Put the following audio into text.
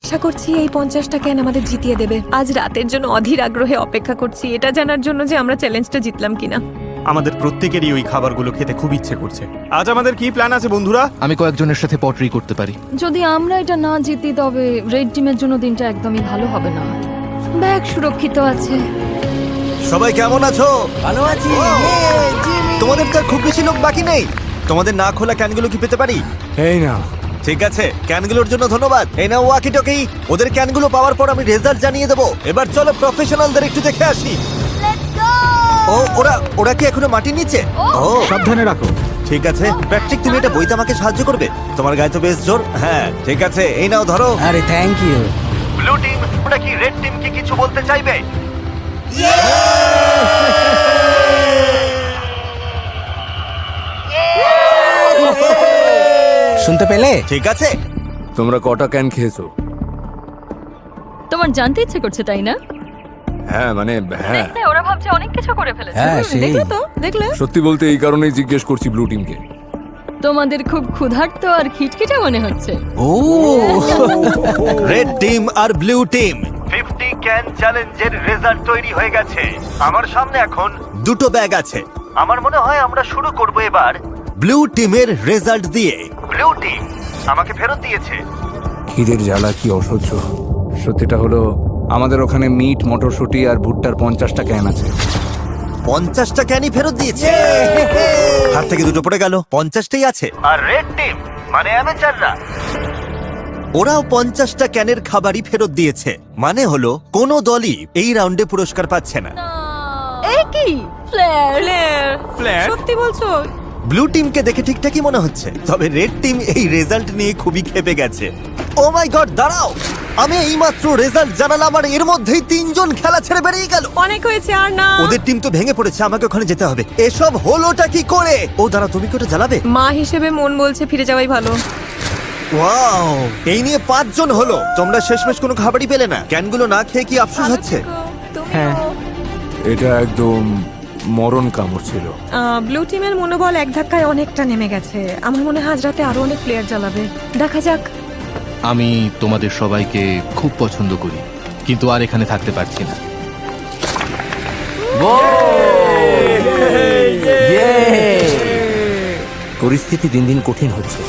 আশা করছি এই 50টা ক্যান আমাদের জিতিয়ে দেবে। আজ রাতের জন্য অধীর আগ্রহে অপেক্ষা করছি, এটা জানার জন্য যে আমরা চ্যালেঞ্জটা জিতলাম কিনা। আমাদের প্রত্যেকেরই ওই খাবারগুলো খেতে খুব ইচ্ছে করছে। আজ আমাদের কি প্ল্যান আছে বন্ধুরা? আমি কয়েকজনের সাথে পটরি করতে পারি। যদি আমরা এটা না জিতি তবে রেড টিমের জন্য দিনটা একদমই ভালো হবে না। ব্যাগ সুরক্ষিত আছে। সবাই কেমন আছো? ভালো আছি। তোমাদের তো আর খুব বেশি লোক বাকি নেই। তোমাদের না খোলা ক্যানগুলো কি পেতে পারি? এই না, ঠিক আছে, ক্যানগুলোর জন্য ধন্যবাদ। এই নাও ওয়াকি টকি। ওদের ক্যানগুলো পাওয়ার পর আমি রেজাল্ট জানিয়ে দেবো। এবার চলো প্রফেশনালদের একটু দেখে আসি। ও ওরা কি এখনো মাটি নিচে? ও সাবধানে রাখো। ঠিক আছে, প্যাট্রিক তুমি এটা বইতে আমাকে সাহায্য করবে? তোমার গায়ে তো বেশ জোর। হ্যাঁ ঠিক আছে, এই নাও ধরো। আরে থ্যাংক ইউ। ব্লু টিম, ওরা কি রেড টিম কি কিছু বলতে চাইবে? শুনতে পেলে? ঠিক আছে, তোমরা কটা ক্যান খেয়েছো? তোমার জানতে ইচ্ছে করছে তাই না? হ্যাঁ মানে হ্যাঁ, দেখলে ওরা ভাবছে অনেক কিছু করে ফেলেছে। হ্যাঁ সেই দেখলে তো, দেখলে? সত্যি বলতে এই কারণেই জিজ্ঞেস করছি ব্লু টিমকে। তোমাদের খুব ক্ষুধার্ত আর খিটখিটে মনে হচ্ছে। ও রেড টিম আর ব্লু টিম 50 ক্যান চ্যালেঞ্জের রেজাল্ট তৈরি হয়ে গেছে। আমার সামনে এখন দুটো ব্যাগ আছে। আমার মনে হয় আমরা শুরু করব এবার ব্লু টিমের রেজাল্ট দিয়ে। ব্লু টিম আমাকে ফেরত দিয়েছে। খিদের জ্বালা কি অসহ্য। সত্যিটা হলো আমাদের ওখানে মিট, মটরশুঁটি আর ভুট্টার 50টা ক্যান আছে। 50টা ক্যানই ফেরত দিয়েছে। হাত থেকে দুটো পড়ে গেল, 50টাই আছে। আর রেড টিম মানে অ্যামেচাররা, ওরাও 50টা ক্যানের খাবারই ফেরত দিয়েছে। মানে হলো কোনো দলই এই রাউন্ডে পুরস্কার পাচ্ছে না। এই কি ফ্লেয়ার? প্ল্যান? সত্যি বলছো? ব্লু টিমকে দেখে ঠিকঠাকই মনে হচ্ছে, তবে রেড টিম এই রেজাল্ট নিয়ে খুবই ক্ষেপে গেছে। ও মাই গড, দাঁড়াও, আমি এইমাত্র রেজাল্ট জানালাম আর এর মধ্যেই 3 জন খেলা ছেড়ে বেরিয়ে গেল। অনেক হয়েছে, আর না। ওদের টিম তো ভেঙে পড়েছে, আমাকে ওখানে যেতে হবে। এসব হলোটা কি করে? ও দাঁড়া, তুমি কি ওটা জ্বালাবে? মা হিসেবে মন বলছে ফিরে যাওয়াই ভালো। ওয়াও, এই নিয়ে 5 জন হলো। তোমরা শেষমেশ কোনো খাবারই পেলে না। ক্যানগুলো না খেয়ে কি আফসোস হচ্ছে? হ্যাঁ। এটা একদম মরণ কামড় ছিল। ব্লু টিমের মনোবল এক ধাক্কায় অনেকটা নেমে গেছে। আমার মনে হয় আজ রাতে আরো অনেক প্লেয়ার জ্বালাবে। দেখা যাক। আমি তোমাদের সবাইকে খুব পছন্দ করি, কিন্তু আর এখানে থাকতে পারছি না। পরিস্থিতি দিন দিন কঠিন হচ্ছে।